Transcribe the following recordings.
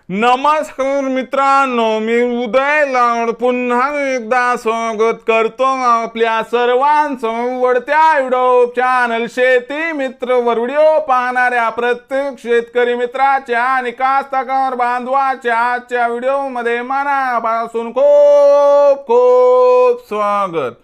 नमस्कार मित्रांनो, मी उदय लाड पुन्हा एकदा स्वागत करतो आपल्या सर्वांचं वडत्या व्हिडिओ चॅनल शेती मित्र वर व्हिडिओ पाहणाऱ्या प्रत्येक शेतकरी मित्राच्या आणि कास्तकार बांधवाच्या आजच्या व्हिडिओमध्ये मनापासून खूप खूप स्वागत।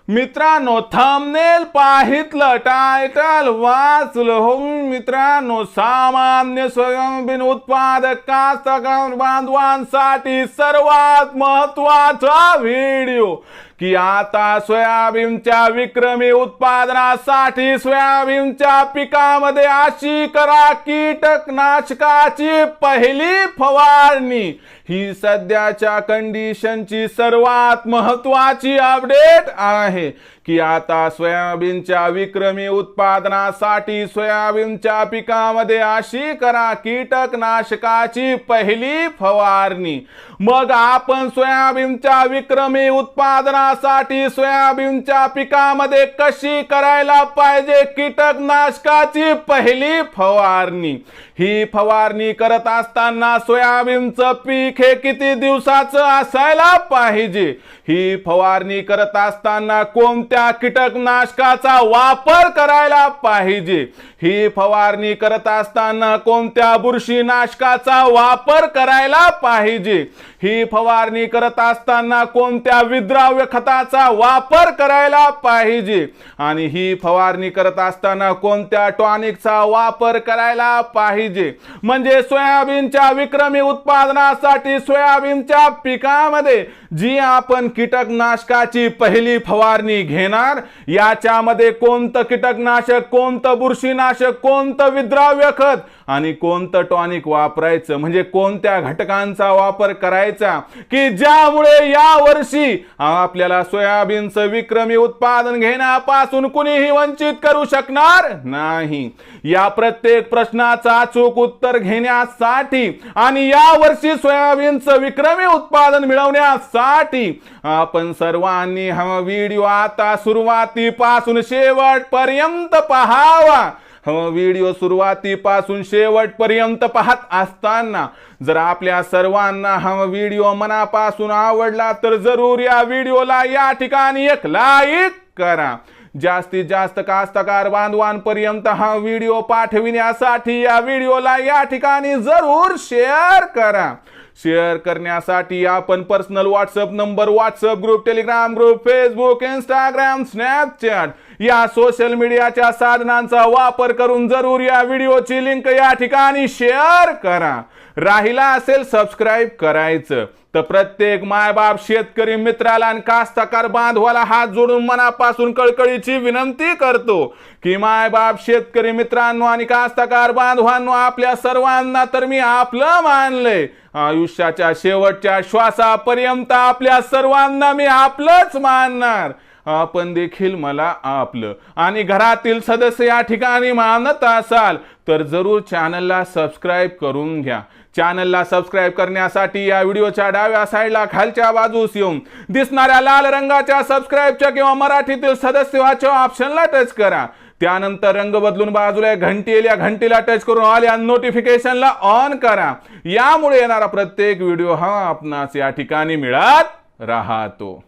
मित्रांनो, थंबनेल पाहितलं, टायटल वाचलं हो मित्रांनो, सामान्य सोयाबीन उत्पादक कास्तकार बांधवांसाठी सर्वात महत्त्वाचा व्हिडिओ की आता सोयाबीनच्या विक्रमी उत्पादनासाठी सोयाबीनच्या पिकामध्ये अशी करा कीटकनाशकाची पहिली फवारणी। ही सध्याच्या कंडिशनची सर्वात महत्त्वाची अपडेट आहे की आता सोयाबीनच्या विक्रमी उत्पादनासाठी सोयाबीनच्या पिकामध्ये अशी करा कीटकनाशकाची पहिली फवारणी। मग आपण सोयाबीनच्या विक्रमी उत्पादनासाठी सोयाबीनच्या पिकामध्ये कशी करायला पाहिजे कीटकनाशकाची पहिली फवारणी। ही फवारणी करत असताना सोयाबीनचं पीक हे किती दिवसाचं असायला पाहिजे, ही फवारणी करत असताना कोणत्या कीटकनाशकाचा वापर करायला पाहिजे, ही फवारणी करत असताना कोणत्या बुरशीनाशकाचा वापर करायला पाहिजे, ही फवारणी करत असताना कोणत्या विद्राव्य खताचा वापर करायला पाहिजे आणि ही फवारणी करत असताना कोणत्या टॉनिकचा वापर करायला पाहिजे। म्हणजे सोयाबीनच्या विक्रमी उत्पादनासाठी सोयाबीनच्या पिकामध्ये जी आपण कीटकनाशकाची पहिली फवारणी घेणार, याच्यामध्ये कोणतं कीटकनाशक, कोणतं बुरशीनाशक, कोणतं विद्राव्य खत आणि कोणतं टॉनिक वापरायचं, म्हणजे कोणत्या घटकांचा वापर करायचा की ज्यामुळे या वर्षी आपल्याला सोयाबीनचं विक्रमी उत्पादन घेण्यापासून कुणीही वंचित करू शकणार नाही। या प्रत्येक प्रश्नाचा अचूक उत्तर घेण्यासाठी आणि या वर्षी सोयाबीनचं विक्रमी उत्पादन मिळवण्यासाठी आपण सर्वांनी हा व्हिडिओ आता सुरुवातीपासून शेवटपर्यंत पाहावा। व्हिडिओ सुरुवातीपासून शेवटपर्यंत पाहत असताना जर आपल्या सर्वांना हा व्हिडिओ मनापासून आवडला तर जरूर या व्हिडिओला या ठिकाणी एक लाईक करा। जास्तीत जास्त कास्तकार बांधवांपर्यंत हा व्हिडिओ पाठविण्यासाठी या व्हिडिओला या ठिकाणी जरूर शेअर करा। शेअर करण्यासाठी आपण personal WhatsApp number, WhatsApp group, Telegram group, Facebook, Instagram, Snapchat या सोशल मीडियाच्या साधनांचा वापर करून जरूर या व्हिडिओची लिंक या ठिकाणी शेअर करा। राहिला असेल सबस्क्राइब करायचं तर प्रत्येक मायबाप शेतकरी मित्राला आणि कास्तकार बांधवाला हात जोडून मनापासून कळकळीची विनंती करतो की मायबाप शेतकरी मित्रांनो आणि कास्तकार बांधवांनो, आपल्या सर्वांना तर मी आपलं मानलंय। आयुष्याच्या शेवटच्या श्वासापर्यंत आपल्या सर्वांना मी आपलंच मानणार। आपण देखील मला आपलं आणि घरातील सदस्य या ठिकाणी मानत असाल तर जरूर चॅनलला सबस्क्राइब करून घ्या। चॅनलला सबस्क्राइब करण्यासाठी या व्हिडिओच्या डाव्या साईडला खालच्या बाजूस येऊन दिसणाऱ्या लाल रंगाच्या सबस्क्राइबच्या किंवा मराठीतील सदस्य व्हाच्या ऑप्शनला टच करा। त्यानंतर रंग बदलून बाजूला घंटी येईल, या घंटीला टच करून ऑल या नोटिफिकेशनला ऑन करा। यामुळे येणारा प्रत्येक व्हिडिओ हा आपणास या ठिकाणी मिळत राहतो।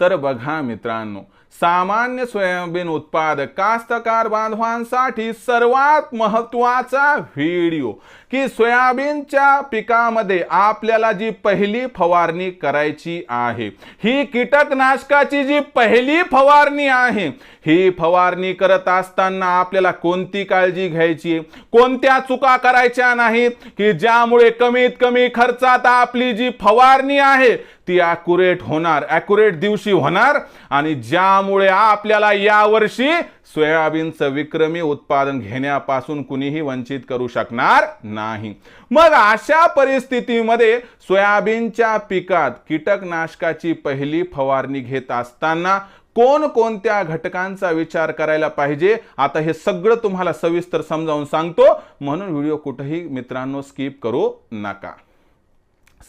तर बघा मित्रांनो, सामान्य सोयाबीन उत्पादक कास्तकार बांधवांसाठी सर्वात महत्त्वाचा व्हिडिओ की सोयाबीनच्या पिकामध्ये आपल्याला जी पहिली फवारणी करायची आहे, ही कीटकनाशकाची जी पहिली फवारणी आहे, ही फवारणी करत असताना आपल्याला कोणती काळजी घ्यायची, कोणत्या चुका करायच्या नाहीत की ज्यामुळे कमीत कमी खर्चात आपली जी फवारणी आहे ती ॲक्युरेट होणार, ॲक्युरेट दिवशी होणार आणि ज्यामुळे आपल्याला यावर्षी सोयाबीनचं विक्रमी उत्पादन घेण्यापासून कुणीही वंचित करू शकणार नाही। मग अशा परिस्थितीमध्ये सोयाबीनच्या पिकात कीटकनाशकाची पहिली फवारणी घेत असताना कोणकोणत्या घटकांचा विचार करायला पाहिजे, आता हे सगळं तुम्हाला सविस्तर समजावून सांगतो, म्हणून व्हिडिओ कुठेही मित्रांनो स्किप करू नका।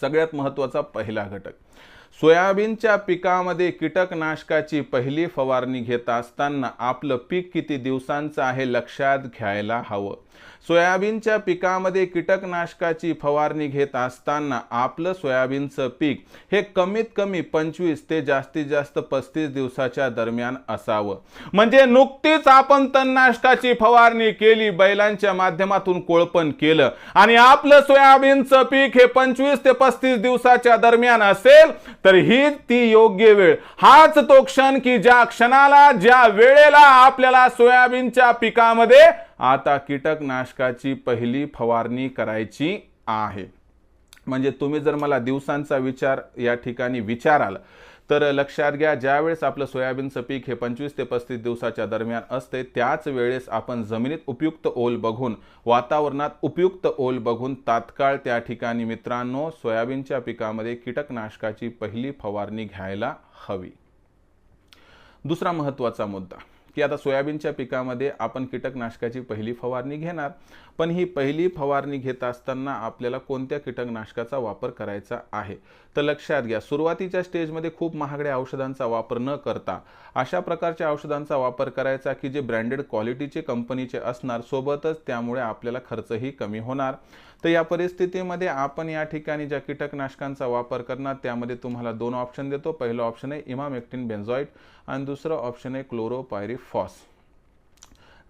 सगळ्यात महत्त्वाचा पहिला घटक, सोयाबीनच्या पिकामध्ये कीटकनाशकाची पहिली फवारणी घेत असताना आपलं पीक किती दिवसांचं आहे लक्षात घ्यायला हवं। सोयाबीनच्या पिकामध्ये कीटकनाशकाची फवारणी घेत असताना आपलं सोयाबीनचं पीक हे कमीत कमी 25 ते जास्तीत जास्त 35 दिवसाच्या दरम्यान असावं। म्हणजे नुकतीच आपण तणनाशकाची फवारणी केली, बैलांच्या माध्यमातून कोळपण केलं आणि आपलं सोयाबीनचं पीक हे 25 ते 35 दिवसाच्या दरम्यान असेल तर ही ती योग्य वेळ, हाच तो क्षण की ज्या क्षणाला ज्या वेळेला आपल्याला सोयाबीनच्या पिकामध्ये आता कीटकनाशकाची पहिली फवारणी करायची आहे। म्हणजे तुम्ही जर मला दिवसांचा विचार या ठिकाणी विचाराल तर लक्षात घ्या, ज्यावेळेस आपलं सोयाबीनचं पीक हे 25 ते 35 दिवसाच्या दरम्यान असते त्याच वेळेस आपण जमिनीत उपयुक्त ओल बघून, वातावरणात उपयुक्त ओल बघून तात्काळ त्या ठिकाणी मित्रांनो सोयाबीनच्या पिकामध्ये कीटकनाशकाची पहिली फवारणी घ्यायला हवी। दुसरा महत्त्वाचा मुद्दा की आता सोयाबीनच्या पिकामध्ये आपण कीटकनाशकाची पहिली फवारणी घेणार, पण ही पहिली फवारणी घेत असताना आपल्याला कोणत्या कीटकनाशकाचा वापर करायचा आहे तर लक्षात घ्या, सुरुवातीच्या स्टेजमध्ये खूप महागड्या औषधांचा वापर न करता अशा प्रकारच्या औषधांचा वापर करायचा की जे ब्रँडेड क्वालिटीचे कंपनीचे असणार, सोबतच त्यामुळे आपल्याला खर्चही कमी होणार। तर या परिस्थितीमध्ये आपण या ठिकाणी ज्या कीटकनाशकांचा वापर करणार त्यामध्ये तुम्हाला 2 ऑप्शन देतो। पहिलं ऑप्शन आहे इमामेक्टिन बेन्झोएट आणि दुसरं ऑप्शन आहे क्लोरोपायरिफॉस।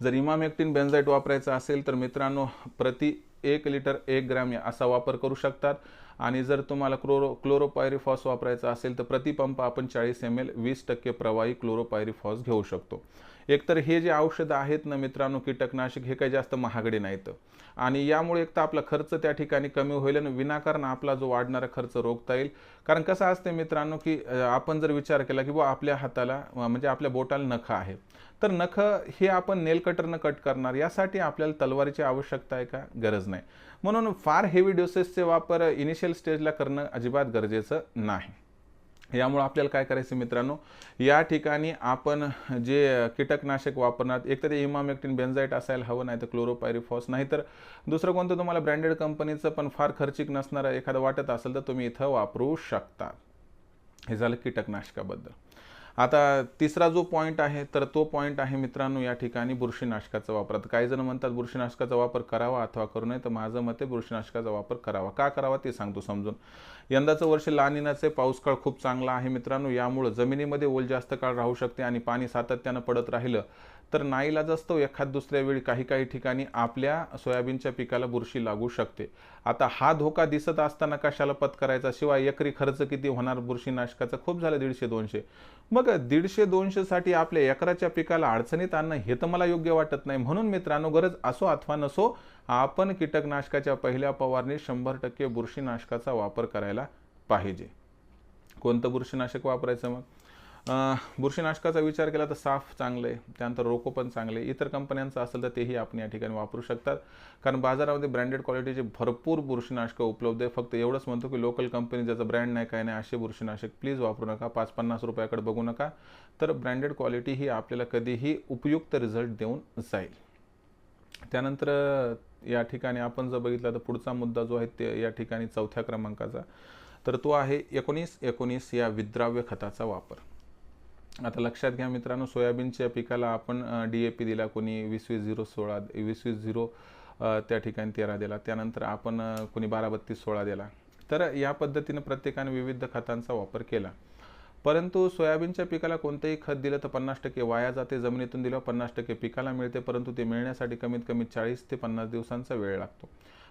जर इमामेक्टिन बेन्झोएट वापरायचा असेल तर मित्रांनो प्रति 1 लिटर 1 ग्रॅम असा वापर करू शकतात आणि जर तुम्हाला क्लोरोपायरिफॉस वापरायचा असेल तर प्रति पंप आपण 40 ml 20% प्रवाही क्लोरोपायरिफॉस घेऊ शकतो। एकतर हे जे औषध आहेत ना मित्रांनो कीटकनाशक हे काही जास्त महागडे नाहीत आणि यामुळे एक तर आपला खर्च त्या ठिकाणी कमी होईल आणि विनाकारण आपला जो वाढणारा खर्च रोखता येईल। कारण कसं असते मित्रांनो की आपण जर विचार केला की आपल्या हाताला म्हणजे आपल्या बोटाला नख आहे तर नख हे आपण नेल कटरनं कट करणार, यासाठी आपल्याला तलवारीची आवश्यकता आहे का? गरज नाही। म्हणून फार हेवी डोसेसचे वापर इनिशियल स्टेजला करणं अजिबात गरजेचं नाही। यामुळे आपल्याला काय करायचं मित्रांनो, या ठिकाणी आपण जे कीटकनाशक वापरणार एकतर ते इमामेक्टिन बेन्झोएट असायला हवं, नाही तर क्लोरोपायरिफॉस, नाही तर दुसरं कोणतं तुम्हाला ब्रँडेड कंपनीचं पण फार खर्चिक नसणारं एखादं वाटत असेल तर तुम्ही इथं वापरू शकता। हे झालं कीटकनाशकाबद्दल। आता तिसरा जो पॉईंट आहे तर तो पॉईंट आहे मित्रांनो या ठिकाणी बुरशीनाशकाचा वापर। काही जण म्हणतात बुरशीनाशकाचा वापर करावा अथवा करू नये, तर माझं मत आहे बुरशीनाशकाचा वापर करावा। का करावा ते सांगतो समजून। यंदाचं वर्ष लानिनाचे पाऊस काळ खूप चांगला आहे मित्रांनो, यामुळे जमिनीमध्ये ओल जास्त काळ राहू शकते आणि पाणी सातत्यानं पडत राहिलं तर नाईलाजास्तव एखाद दुसऱ्या वेळी काही ठिकाणी आपल्या सोयाबीनच्या पिकाला बुरशी लागू शकते। आता हा धोका दिसत असताना कशाला पत्करायचा, शिवाय एकरी खर्च किती होणार बुरशीनाशकाचा? खूप झालं 150-200। मग 150-200 साठी आपल्या एकराच्या पिकाला अडचणीत आणणं हे तर मला योग्य वाटत नाही। म्हणून मित्रांनो गरज असो अथवा नसो आपण कीटकनाशकाच्या पहिल्या फवारणीत 100% बुरशीनाशकाचा वापर करायला पाहिजे। कोणतं बुरशीनाशक वापरायचं? मग बुरशीनाशकाचा विचार केला तर साफ चांगलं आहे, त्यानंतर रोको पण चांगले, इतर कंपन्यांचं असेल तर तेही आपण या ठिकाणी वापरू शकतात। कारण बाजारामध्ये ब्रँडेड क्वालिटीचे भरपूर बुरशीनाशक उपलब्ध आहे। फक्त एवढंच म्हणतो की लोकल कंपनी ज्याचं ब्रँड नाही काय नाही असे बुरशीनाशक प्लीज वापरू नका, 5-50 रुपयाकडे बघू नका, तर ब्रँडेड क्वालिटी ही आपल्याला कधीही उपयुक्त रिझल्ट देऊन जाईल। त्यानंतर या ठिकाणी आपण जर बघितलं तर पुढचा मुद्दा जो आहे ते या ठिकाणी 4थ्या क्रमांकाचा, तर तो आहे 19-19 या विद्राव्य खताचा वापर। आता लक्षात घ्या मित्रांनो, सोयाबीनच्या पिकाला आपण DAP दिला, कोणी 20-20-0-16, 20-20-0 त्या ठिकाणी 13 दिला, त्यानंतर आपण कोणी 12-32-16 दिला। तर या पद्धतीने प्रत्येकाने विविध खतांचा वापर केला, परंतु सोयाबीनच्या पिकाला कोणतेही खत दिलं तर 50% वाया जाते, जमिनीतून दिलं 50% पिकाला मिळते, परंतु ते मिळण्यासाठी कमीत कमी 40 ते 50 दिवसांचा वेळ लागतो।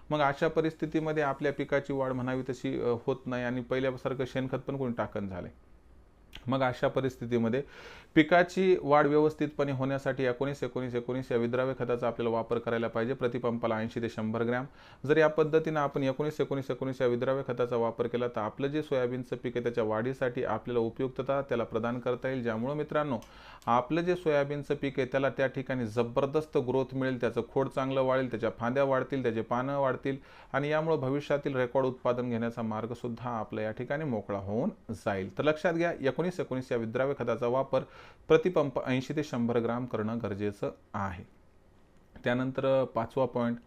मग अशा परिस्थितीमध्ये आपल्या पिकाची वाढ म्हणावी तशी होत नाही आणि पहिल्यासारखं शेणखत पण कोणी टाकन झाले। मग अशा परिस्थितीमध्ये पिकाची वाढ व्यवस्थितपणे होण्यासाठी 19-19-19 या विद्राव्य खताचा आपल्याला वापर करायला पाहिजे। प्रतिपंपाला 80 ते 100 ग्रॅम। जर या पद्धतीने आपण 19-19-19 या विद्राव्य खताचा वापर केला तर आपलं जे सोयाबीनचं पीक आहे त्याच्या वाढीसाठी आपल्याला उपयुक्तता त्याला प्रदान करता येईल, ज्यामुळे मित्रांनो आपलं जे सोयाबीनचं पीक आहे त्याला त्या ठिकाणी जबरदस्त ग्रोथ मिळेल, त्याचं खोड चांगलं वाढेल, त्याच्या फांद्या वाढतील, त्याचे पानं वाढतील आणि यामुळे भविष्यातील रेकॉर्ड उत्पादन घेण्याचा मार्ग सुद्धा आपल्या या ठिकाणी मोकळा होऊन जाईल। तर लक्षात घ्या 19-19 या विद्राव्य खताचा वापर प्रतिपंप 80 ते 100 ग्रॅम करणं गरजेचं आहे। त्यानंतर 5वा पॉईंट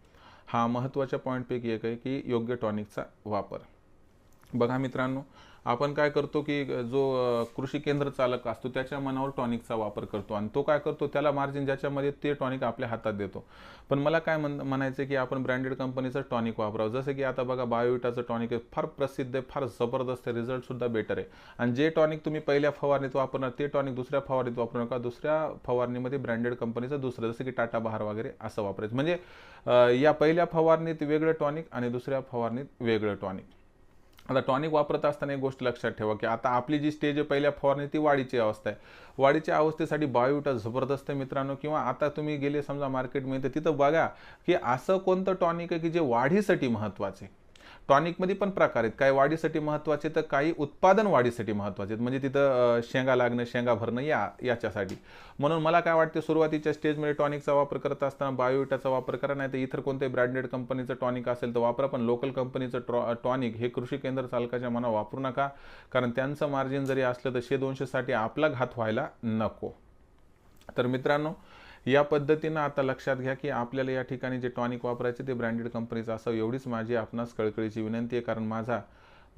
हा महत्त्वाच्या पॉईंटपैकी एक आहे की योग्य टॉनिकचा वापर। बघा मित्रांनो, आपण काय करतो की जो कृषी केंद्र चालक असतो त्याच्या मनावर टॉनिकचा वापर करतो आणि तो काय करतो, त्याला मार्जिन ज्याच्यामध्ये ते टॉनिक आपल्या हातात देतो. पण मला काय म्हणायचं की आपण ब्रँडेड कंपनीचं टॉनिक वापरावं. जसं की आता बघा बायोविटाचं टॉनिक आहे, फार प्रसिद्ध आहे, फार जबरदस्त आहे, रिझल्टसुद्धा बेटर आहे. आणि जे टॉनिक तुम्ही पहिल्या फवारणीत वापरणार ते टॉनिक दुसऱ्या फवारणीत वापरू नका. दुसऱ्या फवारणीमध्ये ब्रँडेड कंपनीचं दुसरं, जसं की टाटा बहार वगैरे असं वापरायचं. म्हणजे या पहिल्या फवारणीत वेगळं टॉनिक आणि दुसऱ्या फवारणीत वेगळं टॉनिक. आता टॉनिक वापरत असताना एक गोष्ट लक्षात ठेवा की आता आपली जी स्टेज आहे पहिल्या फवारणी ती वाढीची अवस्था आहे. वाढीच्या अवस्थेसाठी बायोविटा जबरदस्त आहे मित्रांनो. किंवा आता तुम्ही गेले समजा मार्केटमध्ये तर तिथं बघा की असं कोणतं टॉनिक आहे की जे वाढीसाठी महत्त्वाचे. टॉनिकमध्ये पण प्रकार आहेत, काही वाढीसाठी महत्त्वाचे तर काही उत्पादन वाढीसाठी महत्त्वाचे आहेत. म्हणजे तिथं शेंगा लागणं, शेंगा भरणं याच्यासाठी. म्हणून मला काय वाटते, सुरुवातीच्या स्टेजमध्ये टॉनिकचा वापर करत असताना बायोविटाचा वापर करा, नाही तर इतर कोणत्याही ब्रँडेड कंपनीचं टॉनिक असेल तर वापरा. पण लोकल कंपनीचं टॉनिक हे कृषी केंद्र चालकाच्या मना वापरू नका, कारण त्यांचं मार्जिन जरी असलं तर 100-200साठी आपला घात व्हायला नको. तर मित्रांनो, या पद्धतीनं आता लक्षात घ्या की आपल्याला या ठिकाणी जे टॉनिक वापरायचे ते ब्रँडेड कंपनीचं असावं, एवढीच माझी आपणास कळकळीची विनंती आहे. कारण माझा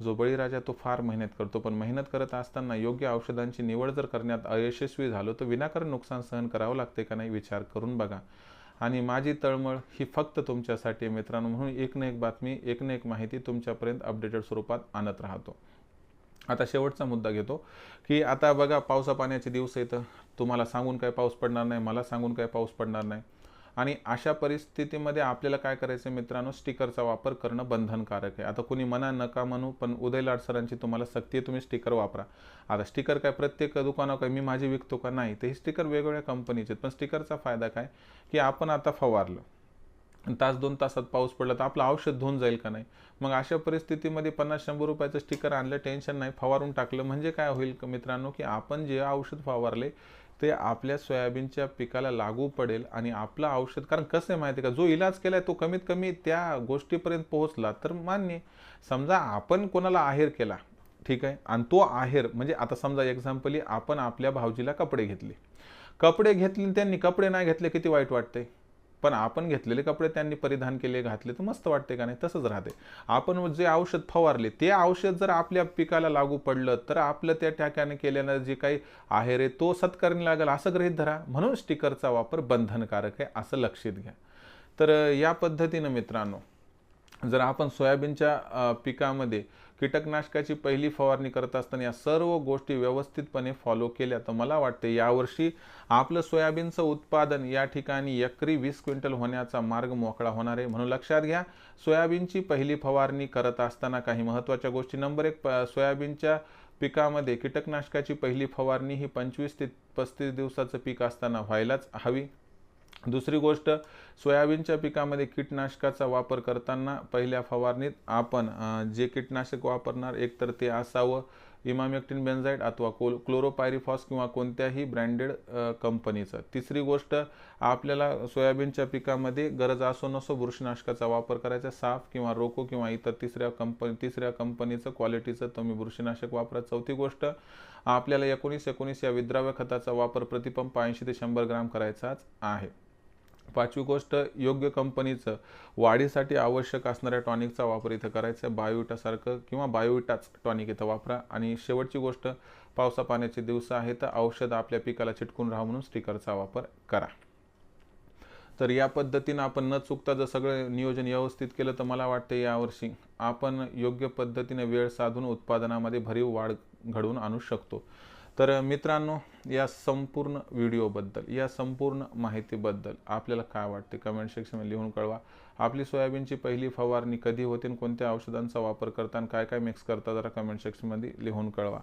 जो बळीराजा तो फार मेहनत करतो, पण मेहनत करत असताना योग्य औषधांची निवड जर करण्यात अयशस्वी झालो तर विनाकारण नुकसान सहन करावं लागते का नाही विचार करून बघा. आणि माझी तळमळ ही फक्त तुमच्यासाठी मित्रांनो, म्हणून एक ना एक बातमी, एक ना एक माहिती तुमच्यापर्यंत अपडेटेड स्वरूपात आणत राहतो. आता शेवटचा मुद्दा घेतो की आता बघा पावसा पाण्याचे दिवस येतं, तुम्हाला सांगून काय पाऊस पडणार नाही, मला सांगून काय पाऊस पडणार नाही. आणि अशा परिस्थितीमध्ये आपल्याला काय करायचं मित्रांनो, स्टिकरचा वापर करणं बंधनकारक आहे. आता कोणी म्हणा नका म्हणू, पण उदय लाड सरांची तुम्हाला सक्ती आहे, तुम्ही स्टिकर वापरा. आता स्टिकर काय प्रत्येक दुकानावर काय मी माझी विकतो का, नाही, ते स्टिकर वेगवेगळ्या कंपनीचे आहेत. पण स्टिकरचा फायदा काय की आपण आता फवारलं, तास 2 तासात पाऊस पडला तर आपलं औषध धुवून जाईल का नाही. मग अशा परिस्थितीमध्ये 50-100 रुपयाचं स्टिकर आणलं, टेन्शन नाही, फवारून टाकलं म्हणजे काय होईल मित्रांनो की आपण जे औषध फवारले ते आपल्या सोयाबीनच्या पिकाला लागू पडेल. आणि आपलं औषध, कारण कसं आहे माहिती आहे का, जो इलाज केलाय तो कमीत कमी त्या गोष्टीपर्यंत पोहोचला तर मान्य. समजा आपण कोणाला आहेर केला, ठीक आहे, आणि तो आहेर म्हणजे आता समजा एक्झाम्पली आपण आपल्या भावजीला कपडे घेतले, त्यांनी कपडे नाही घेतले, किती वाईट वाटते. पण आपण घेतलेले कपडे त्यांनी परिधान केले, घातले तर मस्त वाटते का नाही. तसंच राहते, आपण जे औषध फवारले ते औषध जर आपल्या पिकाला लागू पडलं तर आपलं त्या ठिकाणी केल्यानं जे काही आहेर आहे तो सत्कारणी लागेल असं गृहीत धरा. म्हणून स्टिकरचा वापर बंधनकारक आहे असं लक्षात घ्या. तर या पद्धतीनं मित्रांनो, जर आपण सोयाबीनच्या पिकामध्ये कीटकनाशकाची पहिली फवारणी करत असताना या सर्व गोष्टी व्यवस्थितपणे फॉलो केल्या तर मला वाटते यावर्षी आपलं सोयाबीनचं उत्पादन या ठिकाणी एकरी 20 क्विंटल होण्याचा मार्ग मोकळा होणार आहे. म्हणून लक्षात घ्या, सोयाबीनची पहिली फवारणी करत असताना काही महत्त्वाच्या गोष्टी. नंबर 1, सोयाबीनच्या पिकामध्ये कीटकनाशकाची पहिली फवारणी ही 25 ते 35 दिवसाचं पीक असताना व्हायलाच हवी. दुसरी गोष्ट, सोयाबीनच्या पिकामध्ये कीटनाशकाचा वापर करताना पहिल्या फवारणीत आपण जे कीटनाशक वापरणार एकतर ते असावं इमामेक्टिन बेन्झाइड अथवा क्लोरोपायरिफॉस किंवा कोणत्याही ब्रँडेड कंपनीचं. तिसरी गोष्ट, आपल्याला सोयाबीनच्या पिकामध्ये गरज असो नसो बुरशीनाशकाचा वापर करायचा, साफ किंवा रोको किंवा इतर तिसऱ्या कंपनीचं क्वालिटीचं तुम्ही बुरशीनाशक वापरा. चौथी गोष्ट, आपल्याला 19-19 या विद्राव्य खताचा वापर प्रतिपंप 80 ते 100 ग्राम करायचाच आहे. पाचवी गोष्ट, योग्य कंपनीचं वाढीसाठी आवश्यक असणाऱ्या टॉनिकचा वापर इथं करायचा, बायोविटासारखं किंवा बायोविटाच टॉनिक इथं वापरा. आणि शेवटची गोष्ट, पावसा पाण्याचे दिवस आहेत तर औषध आपल्या पिकाला चिटकून राहा म्हणून स्टिकरचा वापर करा. तर या पद्धतीनं आपण न चुकता जर सगळं नियोजन व्यवस्थित केलं तर मला वाटतं यावर्षी आपण योग्य पद्धतीने वेळ साधून उत्पादनामध्ये भरीव वाढ घडवून आणू शकतो. तर मित्रांनो, या संपूर्ण व्हिडिओबद्दल, या संपूर्ण माहितीबद्दल आपल्याला काय वाटते कमेंट सेक्शनमध्ये लिहून कळवा. आपली सोयाबीनची पहिली फवारणी कधी होते आणि कोणत्या औषधांचा वापर करताना काय काय मिक्स करता जरा कमेंट सेक्शनमध्ये लिहून कळवा.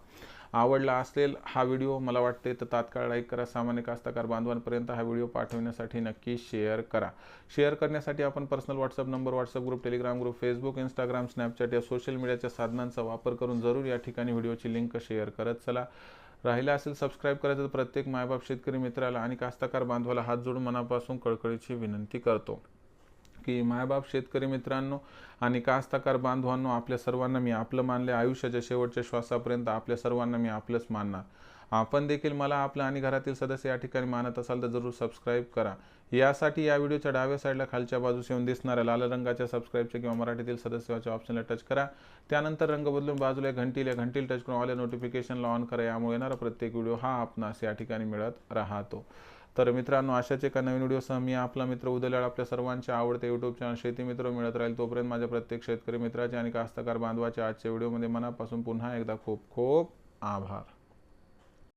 आवडला असेल हा व्हिडिओ मला वाटते तर तात्काळ लाईक करा. सामान्य कास्तकार बांधवांपर्यंत हा व्हिडिओ पाठवण्यासाठी नक्की शेअर करा. शेअर करण्यासाठी आपण personal WhatsApp number, WhatsApp group, Telegram group, Facebook, Instagram, Snapchat या सोशल मीडियाच्या साधनांचा वापर करून जरूर या ठिकाणी व्हिडिओची लिंक शेअर करत चला. राहिला असेल सबस्क्राईब करायचं तर प्रत्येक मायबाप शेतकरी मित्राला आणि कास्तकार बांधवाला हात जोडून मनापासून कळकळीची विनंती करतो की मायबाप शेतकरी मित्रांनो आणि कास्तकार बांधवांनो, आपल्या सर्वांना मी आपलं मानले. आयुष्याच्या शेवटच्या श्वासापर्यंत आपल्या सर्वांना मी आपलंच मानणार. आपण देखील मला आपलं आणि घरातील सदस्य या ठिकाणी मानत असाल तर जरूर सबस्क्राईब करा. यासाठी या व्हिडिओच्या डाव्या साईडला खालच्या बाजूस येऊन दिसणाऱ्या लाल रंगाच्या सबस्क्राईबचे किंवा मराठीतील सदस्याच्या ऑप्शनला टच करा. त्यानंतर रंग बदलून बाजूला घंटीला टच करून ऑल नोटिफिकेशनला ऑन करा. यामुळे येणारा प्रत्येक व्हिडिओ हा आपणास या ठिकाणी मिळत राहतो. तर मित्रांनो, अशाच एका नवीन व्हिडिओसह मी आपला मित्र उदयलाड आपल्या सर्वांचे आवडते यूट्यूब चॅनल शेती मित्र मिळत राहील. तोपर्यंत माझ्या प्रत्येक शेतकरी मित्राचे आणि कास्तकार बांधवाच्या आजच्या व्हिडिओमध्ये मनापासून पुन्हा एकदा खूप खूप आभार.